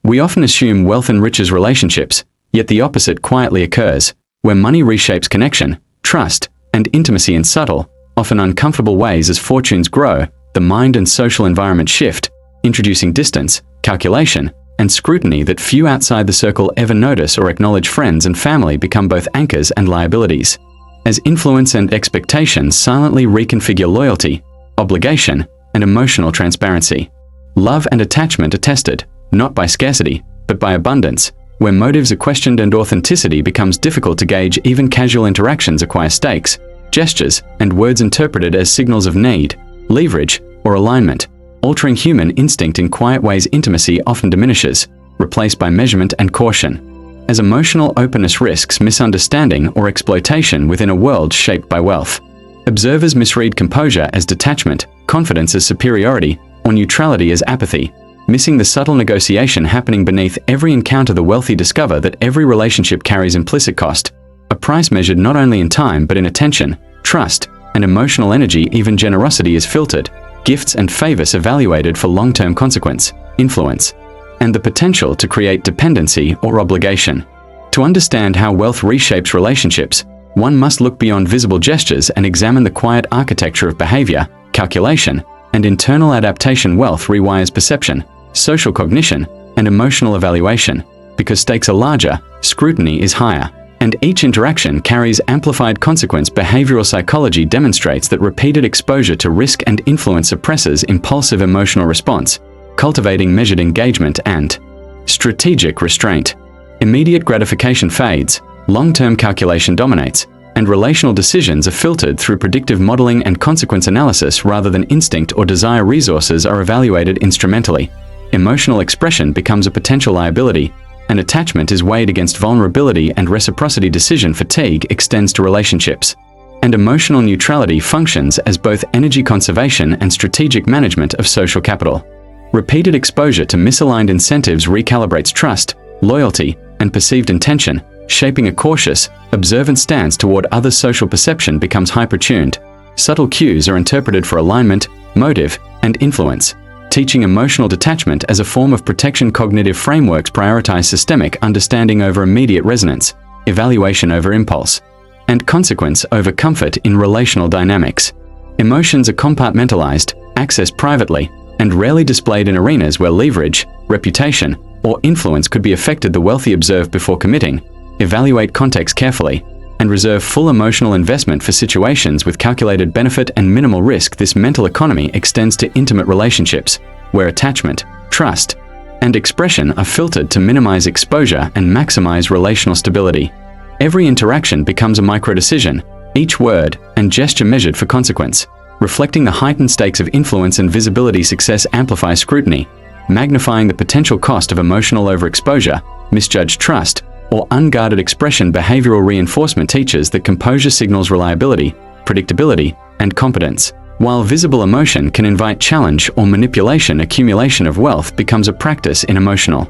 We often assume wealth enriches relationships, yet the opposite quietly occurs, where money reshapes connection, trust, and intimacy in subtle, often uncomfortable ways. As fortunes grow, the mind and social environment shift, introducing distance, calculation, and scrutiny that few outside the circle ever notice or acknowledge. Friends and family become both anchors and liabilities, as influence and expectation silently reconfigure loyalty, obligation, and emotional transparency. Love and attachment are tested, not by scarcity, but by abundance, where motives are questioned and authenticity becomes difficult to gauge. Even casual interactions acquire stakes, gestures, and words interpreted as signals of need, leverage, or alignment, altering human instinct in quiet ways. Intimacy often diminishes, replaced by measurement and caution, as emotional openness risks misunderstanding or exploitation within a world shaped by wealth. Observers misread composure as detachment, confidence as superiority, or neutrality as apathy, missing the subtle negotiation happening beneath every encounter. The wealthy discover that every relationship carries implicit cost, a price measured not only in time but in attention, trust, and emotional energy. Even generosity is filtered, gifts and favors evaluated for long-term consequence, influence, and the potential to create dependency or obligation. To understand how wealth reshapes relationships, one must look beyond visible gestures and examine the quiet architecture of behavior, calculation, and internal adaptation. Wealth rewires perception, social cognition, and emotional evaluation. Because stakes are larger, scrutiny is higher, and each interaction carries amplified consequence. Behavioral psychology demonstrates that repeated exposure to risk and influence suppresses impulsive emotional response, cultivating measured engagement and strategic restraint. Immediate gratification fades, long-term calculation dominates, and relational decisions are filtered through predictive modeling and consequence analysis rather than instinct or desire. Resources are evaluated instrumentally. Emotional expression becomes a potential liability, and attachment is weighed against vulnerability and reciprocity. Decision fatigue extends to relationships, and emotional neutrality functions as both energy conservation and strategic management of social capital. Repeated exposure to misaligned incentives recalibrates trust, loyalty, and perceived intention, shaping a cautious, observant stance toward others. Social perception becomes hyper-tuned. Subtle cues are interpreted for alignment, motive, and influence, teaching emotional detachment as a form of protection. Cognitive frameworks prioritize systemic understanding over immediate resonance, evaluation over impulse, and consequence over comfort in relational dynamics. Emotions are compartmentalized, accessed privately, and rarely displayed in arenas where leverage, reputation, or influence could be affected. The wealthy observe before committing, evaluate context carefully, and reserve full emotional investment for situations with calculated benefit and minimal risk. This mental economy extends to intimate relationships, where attachment, trust, and expression are filtered to minimize exposure and maximize relational stability. Every interaction becomes a micro-decision, each word and gesture measured for consequence, reflecting the heightened stakes of influence and visibility. Success amplifies scrutiny, magnifying the potential cost of emotional overexposure, misjudged trust, or unguarded expression. Behavioral reinforcement teaches that composure signals reliability, predictability, and competence. While visible emotion can invite challenge or manipulation, accumulation of wealth becomes a practice in emotional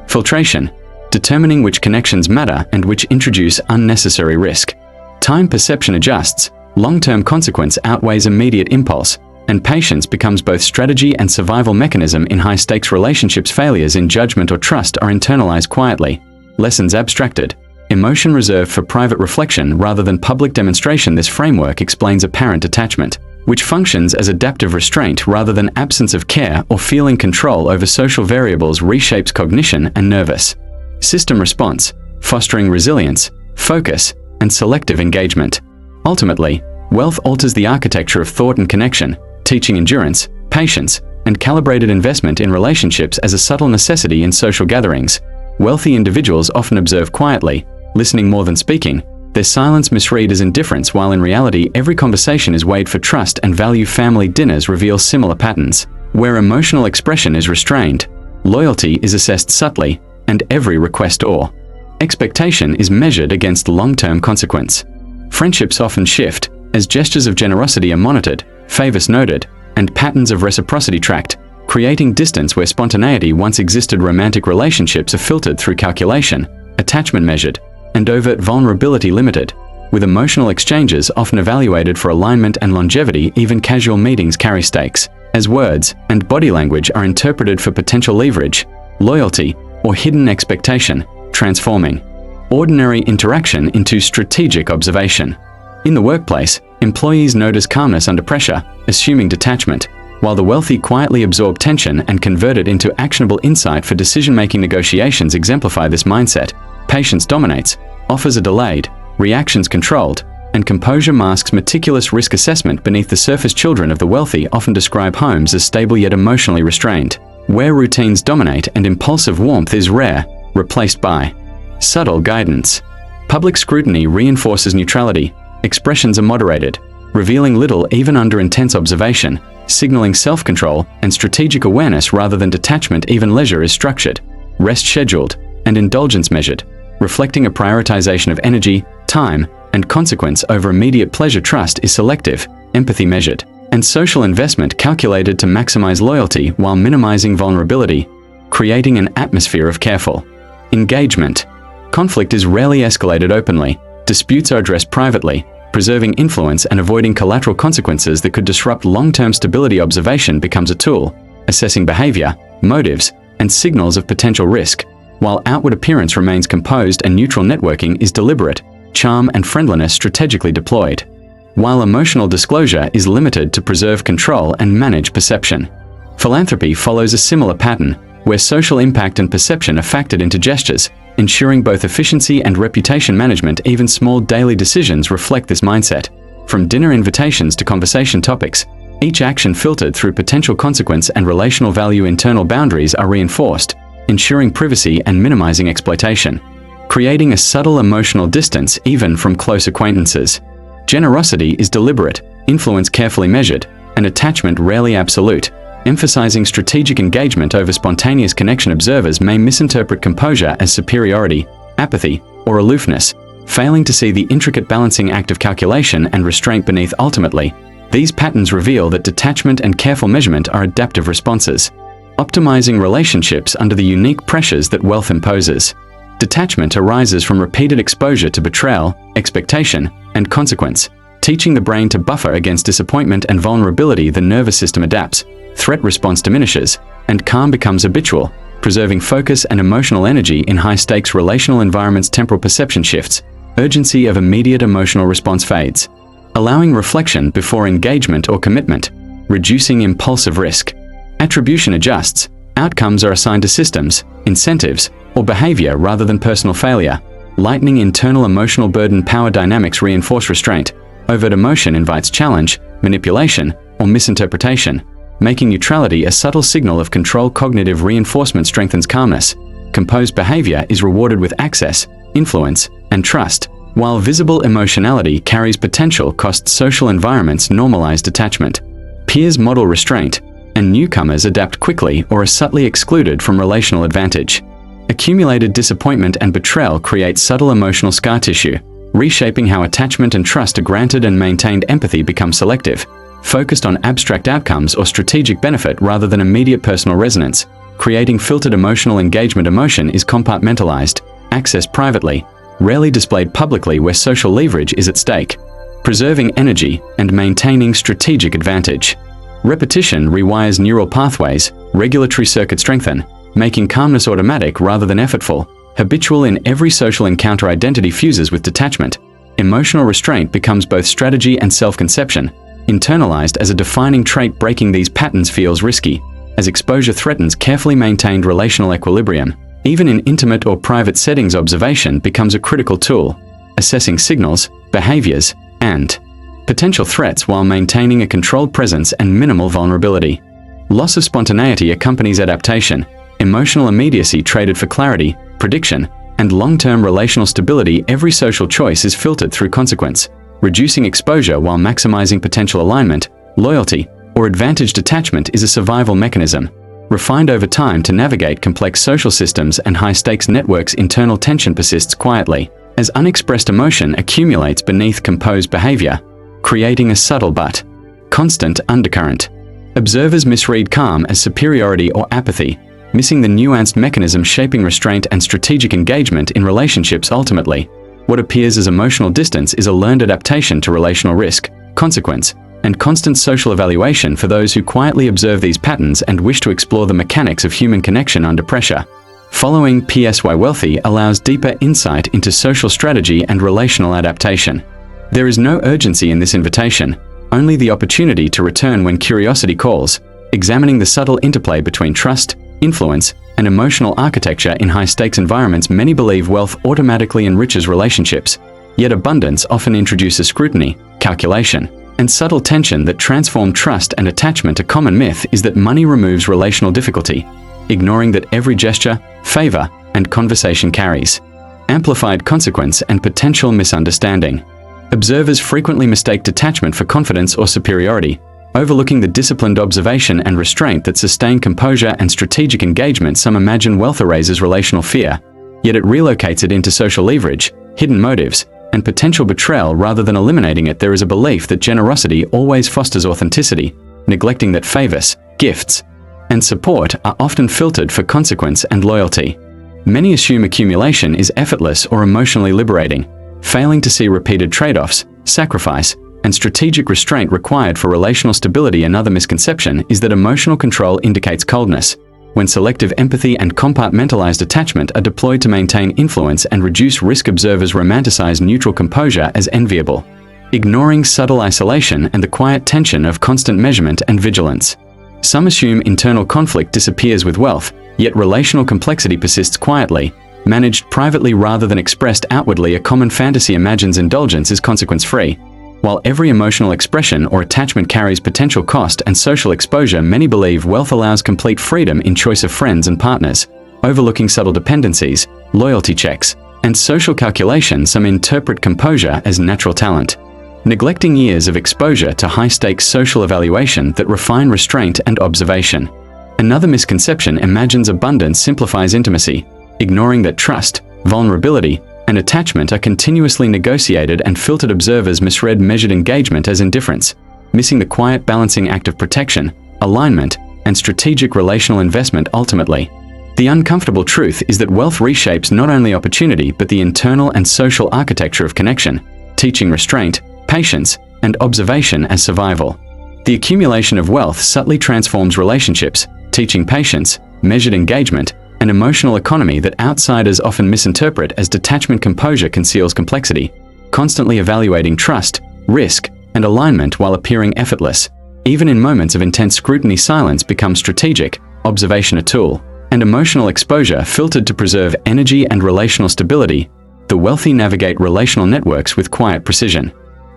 filtration, determining which connections matter and which introduce unnecessary risk. Time perception adjusts, long-term consequence outweighs immediate impulse, and patience becomes both strategy and survival mechanism in high-stakes relationships. Failures in judgment or trust are internalized quietly, lessons abstracted, emotion reserved for private reflection rather than public demonstration. This framework explains apparent detachment, which functions as adaptive restraint rather than absence of care or feeling control over social variables. Reshapes cognition and nervous system response, fostering resilience, focus, and selective engagement. Ultimately, wealth alters the architecture of thought and connection, teaching endurance, patience, and calibrated investment in relationships as a subtle necessity in social gatherings. Wealthy individuals often observe quietly, listening more than speaking, their silence misread as indifference while in reality every conversation is weighed for trust and value. Family dinners reveal similar patterns, where emotional expression is restrained, loyalty is assessed subtly, and every request or expectation is measured against long-term consequence. Friendships often shift, as gestures of generosity are monitored, favors noted, and patterns of reciprocity tracked, creating distance where spontaneity once existed. Romantic relationships are filtered through calculation, attachment measured, and overt vulnerability limited, with emotional exchanges often evaluated for alignment and longevity. Even casual meetings carry stakes, as words and body language are interpreted for potential leverage, loyalty, or hidden expectation, transforming ordinary interaction into strategic observation. In the workplace, employees notice calmness under pressure, assuming detachment, while the wealthy quietly absorb tension and convert it into actionable insight for decision-making. Negotiations exemplify this mindset. Patience dominates, offers are delayed, reactions controlled, and composure masks meticulous risk assessment beneath the surface. Children of the wealthy often describe homes as stable yet emotionally restrained, where routines dominate and impulsive warmth is rare, replaced by subtle guidance. Public scrutiny reinforces neutrality, expressions are moderated, revealing little even under intense observation, signaling self-control and strategic awareness rather than detachment. Even leisure is structured, rest scheduled, and indulgence measured, reflecting a prioritization of energy, time, and consequence over immediate pleasure. Trust is selective, empathy measured, and social investment calculated to maximize loyalty while minimizing vulnerability, creating an atmosphere of careful engagement. Conflict is rarely escalated openly, disputes are addressed privately, preserving influence and avoiding collateral consequences that could disrupt long-term stability. Observation becomes a tool, assessing behavior, motives, and signals of potential risk, while outward appearance remains composed and neutral. Networking is deliberate, charm and friendliness strategically deployed, while emotional disclosure is limited to preserve control and manage perception. Philanthropy follows a similar pattern, where social impact and perception are factored into gestures, ensuring both efficiency and reputation management. Even small daily decisions reflect this mindset. From dinner invitations to conversation topics, each action filtered through potential consequence and relational value. Internal boundaries are reinforced, ensuring privacy and minimizing exploitation, creating a subtle emotional distance even from close acquaintances. Generosity is deliberate, influence carefully measured, and attachment rarely absolute, emphasizing strategic engagement over spontaneous connection. Observers may misinterpret composure as superiority, apathy, or aloofness, failing to see the intricate balancing act of calculation and restraint beneath. Ultimately, these patterns reveal that detachment and careful measurement are adaptive responses, optimizing relationships under the unique pressures that wealth imposes. Detachment arises from repeated exposure to betrayal, expectation, and consequence, teaching the brain to buffer against disappointment and vulnerability. The nervous system adapts, threat response diminishes, and calm becomes habitual, preserving focus and emotional energy in high-stakes relational environments. Temporal perception shifts, urgency of immediate emotional response fades, allowing reflection before engagement or commitment, reducing impulsive risk. Attribution adjusts, outcomes are assigned to systems, incentives, or behavior rather than personal failure, lightening internal emotional burden. Power dynamics reinforce restraint. Overt emotion invites challenge, manipulation, or misinterpretation, making neutrality a subtle signal of control. Cognitive reinforcement strengthens calmness. Composed behavior is rewarded with access, influence, and trust, while visible emotionality carries potential costs. Social environments normalize detachment. Peers model restraint, and newcomers adapt quickly or are subtly excluded from relational advantage. Accumulated disappointment and betrayal create subtle emotional scar tissue, reshaping how attachment and trust are granted and maintained. Empathy becomes selective, focused on abstract outcomes or strategic benefit rather than immediate personal resonance, creating filtered emotional engagement. Emotion is compartmentalized, accessed privately, rarely displayed publicly where social leverage is at stake, preserving energy and maintaining strategic advantage. Repetition rewires neural pathways, regulatory circuits strengthen, making calmness automatic rather than effortful, habitual in every social encounter. Identity fuses with detachment. Emotional restraint becomes both strategy and self-conception, internalized as a defining trait. Breaking these patterns feels risky, as exposure threatens carefully maintained relational equilibrium. Even in intimate or private settings, observation becomes a critical tool, assessing signals, behaviors, and potential threats while maintaining a controlled presence and minimal vulnerability. Loss of spontaneity accompanies adaptation. Emotional immediacy traded for clarity, prediction, and long-term relational stability. Every social choice is filtered through consequence, reducing exposure while maximizing potential alignment. Loyalty, or advantage. Detachment is a survival mechanism, refined over time to navigate complex social systems and high-stakes networks. Internal tension persists quietly, as unexpressed emotion accumulates beneath composed behavior, creating a subtle but constant undercurrent. Observers misread calm as superiority or apathy, missing the nuanced mechanism shaping restraint and strategic engagement in relationships. Ultimately, what appears as emotional distance is a learned adaptation to relational risk, consequence, and constant social evaluation. For those who quietly observe these patterns and wish to explore the mechanics of human connection under pressure, Following PsyWealthy allows deeper insight into social strategy and relational adaptation. There is no urgency in this invitation, only the opportunity to return when curiosity calls, examining the subtle interplay between trust, influence, and emotional architecture in high-stakes environments. Many believe wealth automatically enriches relationships, yet abundance often introduces scrutiny, calculation, and subtle tension that transform trust and attachment. A common myth is that money removes relational difficulty, ignoring that every gesture, favor, and conversation carries amplified consequence and potential misunderstanding. Observers frequently mistake detachment for confidence or superiority, overlooking the disciplined observation and restraint that sustain composure and strategic engagement. Some imagine wealth erases relational fear, yet it relocates it into social leverage, hidden motives, and potential betrayal. Rather than eliminating it, there is a belief that generosity always fosters authenticity, neglecting that favors, gifts, and support are often filtered for consequence and loyalty. Many assume accumulation is effortless or emotionally liberating, failing to see repeated trade-offs, sacrifice, and strategic restraint required for relational stability. Another misconception is that emotional control indicates coldness, when selective empathy and compartmentalized attachment are deployed to maintain influence and reduce risk. Observers romanticize neutral composure as enviable, ignoring subtle isolation and the quiet tension of constant measurement and vigilance. Some assume internal conflict disappears with wealth, yet relational complexity persists quietly, managed privately rather than expressed outwardly. A common fantasy imagines indulgence is consequence-free, while every emotional expression or attachment carries potential cost and social exposure. Many believe wealth allows complete freedom in choice of friends and partners, overlooking subtle dependencies, loyalty checks, and social calculation. Some interpret composure as natural talent, neglecting years of exposure to high-stakes social evaluation that refine restraint and observation. Another misconception imagines abundance simplifies intimacy, ignoring that trust, vulnerability, and attachment are continuously negotiated and filtered. Observers misread measured engagement as indifference, missing the quiet balancing act of protection, alignment, and strategic relational investment. Ultimately, the uncomfortable truth is that wealth reshapes not only opportunity but the internal and social architecture of connection, teaching restraint, patience, and observation as survival. The accumulation of wealth subtly transforms relationships, teaching patience, measured engagement, and emotional economy that outsiders often misinterpret as detachment. Composure conceals complexity, constantly evaluating trust, risk, and alignment while appearing effortless. Even in moments of intense scrutiny, silence becomes strategic, observation a tool, and emotional exposure filtered to preserve energy and relational stability. The wealthy navigate relational networks with quiet precision,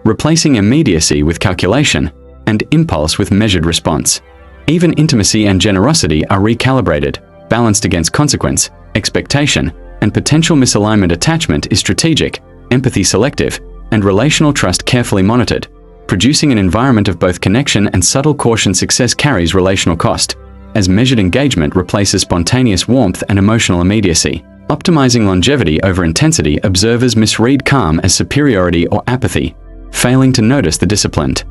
replacing immediacy with calculation and impulse with measured response. Even intimacy and generosity are recalibrated, balanced against consequence, expectation, and potential misalignment. Attachment is strategic, empathy selective, and relational trust carefully monitored, producing an environment of both connection and subtle caution. Success carries relational cost, as measured engagement replaces spontaneous warmth and emotional immediacy, optimizing longevity over intensity. Observers misread calm as superiority or apathy, failing to notice the disciplined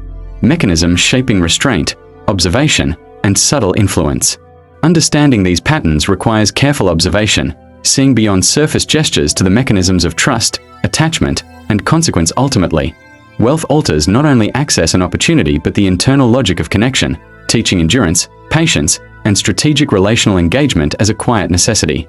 mechanisms shaping restraint, observation, and subtle influence. Understanding these patterns requires careful observation, seeing beyond surface gestures to the mechanisms of trust, attachment, and consequence. Ultimately, wealth alters not only access and opportunity but the internal logic of connection, teaching endurance, patience, and strategic relational engagement as a quiet necessity.